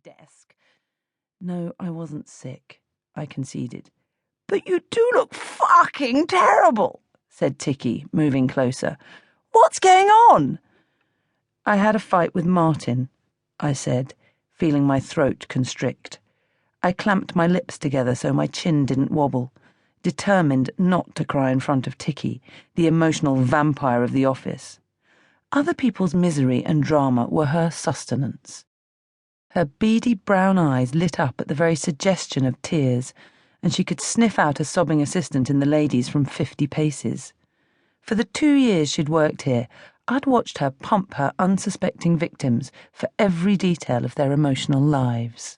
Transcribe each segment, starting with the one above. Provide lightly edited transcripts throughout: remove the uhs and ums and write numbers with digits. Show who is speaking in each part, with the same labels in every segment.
Speaker 1: desk. No, I wasn't sick, I conceded. But you do look fucking terrible, said Ticky, moving closer. What's going on? I had a fight with Martin, I said, feeling my throat constrict. I clamped my lips together so my chin didn't wobble, determined not to cry in front of Ticky, the emotional vampire of the office. Other people's misery and drama were her sustenance. Her beady brown eyes lit up at the very suggestion of tears, and she could sniff out a sobbing assistant in the ladies from 50 paces. For the 2 years she'd worked here, I'd watched her pump her unsuspecting victims for every detail of their emotional lives.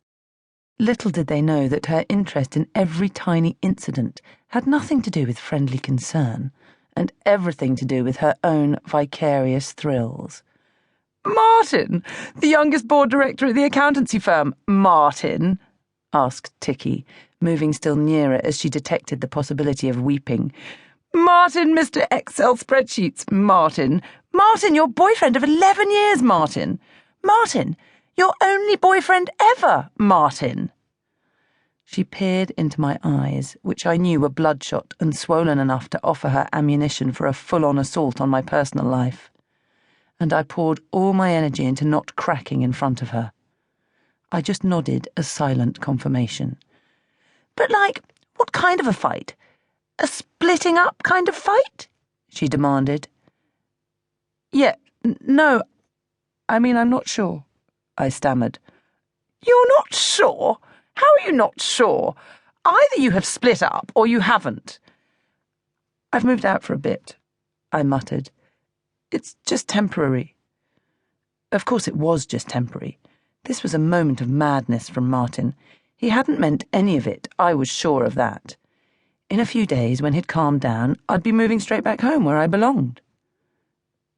Speaker 1: Little did they know that her interest in every tiny incident had nothing to do with friendly concern, and everything to do with her own vicarious thrills. "Martin, the youngest board director at the accountancy firm, Martin?" asked Ticky, moving still nearer as she detected the possibility of weeping. "Martin, Mr. Excel spreadsheets, Martin. Martin, your boyfriend of 11 years, Martin. Martin, your only boyfriend ever, Martin." She peered into my eyes, which I knew were bloodshot and swollen enough to offer her ammunition for a full-on assault on my personal life. And I poured all my energy into not cracking in front of her. I just nodded as silent confirmation. "But, what kind of a fight? A splitting up kind of fight?" she demanded. "Yeah, no, I'm not sure," I stammered. "You're not sure? How are you not sure? Either you have split up or you haven't." "I've moved out for a bit," I muttered. "It's just temporary." Of course it was just temporary. This was a moment of madness from Martin. He hadn't meant any of it, I was sure of that. In a few days, when he'd calmed down, I'd be moving straight back home where I belonged.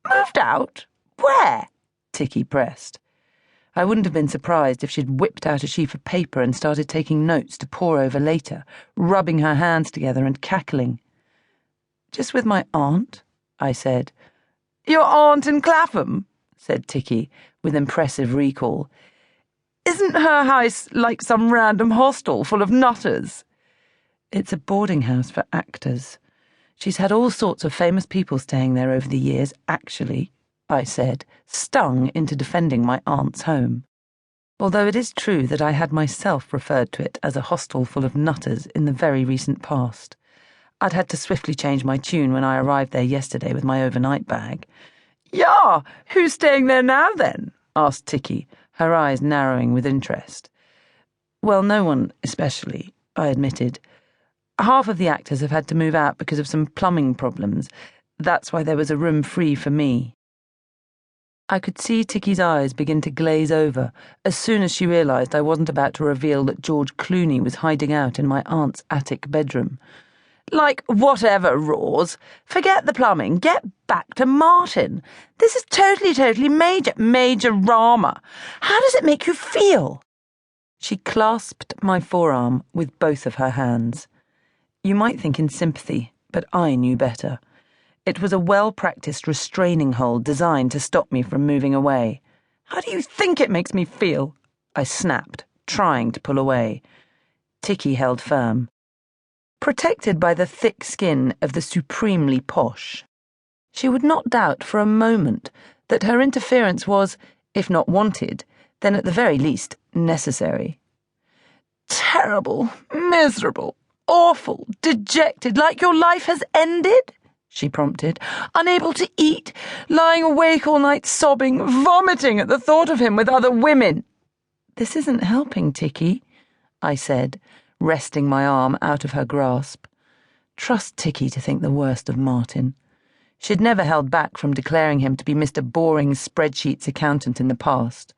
Speaker 1: "Moved out? Where?" Ticky pressed. I wouldn't have been surprised if she'd whipped out a sheaf of paper and started taking notes to pore over later, rubbing her hands together and cackling. "Just with my aunt," I said. "Your aunt in Clapham?" said Ticky, with impressive recall. "Isn't her house like some random hostel full of nutters?" "It's a boarding house for actors. She's had all sorts of famous people staying there over the years, actually," I said, stung into defending my aunt's home. Although it is true that I had myself referred to it as a hostel full of nutters in the very recent past. I'd had to swiftly change my tune when I arrived there yesterday with my overnight bag. "Yeah, who's staying there now, then?" asked Ticky, her eyes narrowing with interest. "Well, no one especially," I admitted. "Half of the actors have had to move out because of some plumbing problems. That's why there was a room free for me." I could see Ticky's eyes begin to glaze over as soon as she realised I wasn't about to reveal that George Clooney was hiding out in my aunt's attic bedroom. "Whatever, Roars. Forget the plumbing. Get back to Martin. This is totally major drama. How does it make you feel?" She clasped my forearm with both of her hands. You might think in sympathy, but I knew better. It was a well-practiced restraining hold designed to stop me from moving away. "How do you think it makes me feel?" I snapped, trying to pull away. Ticky held firm. Protected by the thick skin of the supremely posh, she would not doubt for a moment that her interference was, if not wanted, then at the very least necessary. "Terrible, miserable, awful, dejected, like your life has ended?" she prompted. "Unable to eat, lying awake all night sobbing, vomiting at the thought of him with other women." "This isn't helping, Ticky," I said, wresting my arm out of her grasp. Trust Ticky to think the worst of Martin. She'd never held back from declaring him to be Mr. Boring Spreadsheets accountant in the past.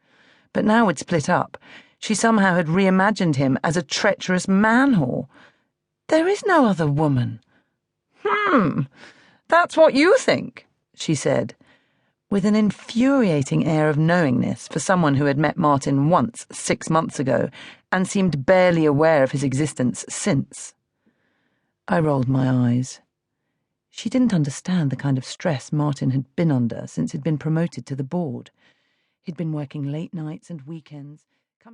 Speaker 1: But now we'd split up. She somehow had reimagined him as a treacherous man-whore. "There is no other woman." That's what you think," she said, with an infuriating air of knowingness for someone who had met Martin once 6 months ago and seemed barely aware of his existence since. I rolled my eyes. She didn't understand the kind of stress Martin had been under since he'd been promoted to the board. He'd been working late nights and weekends,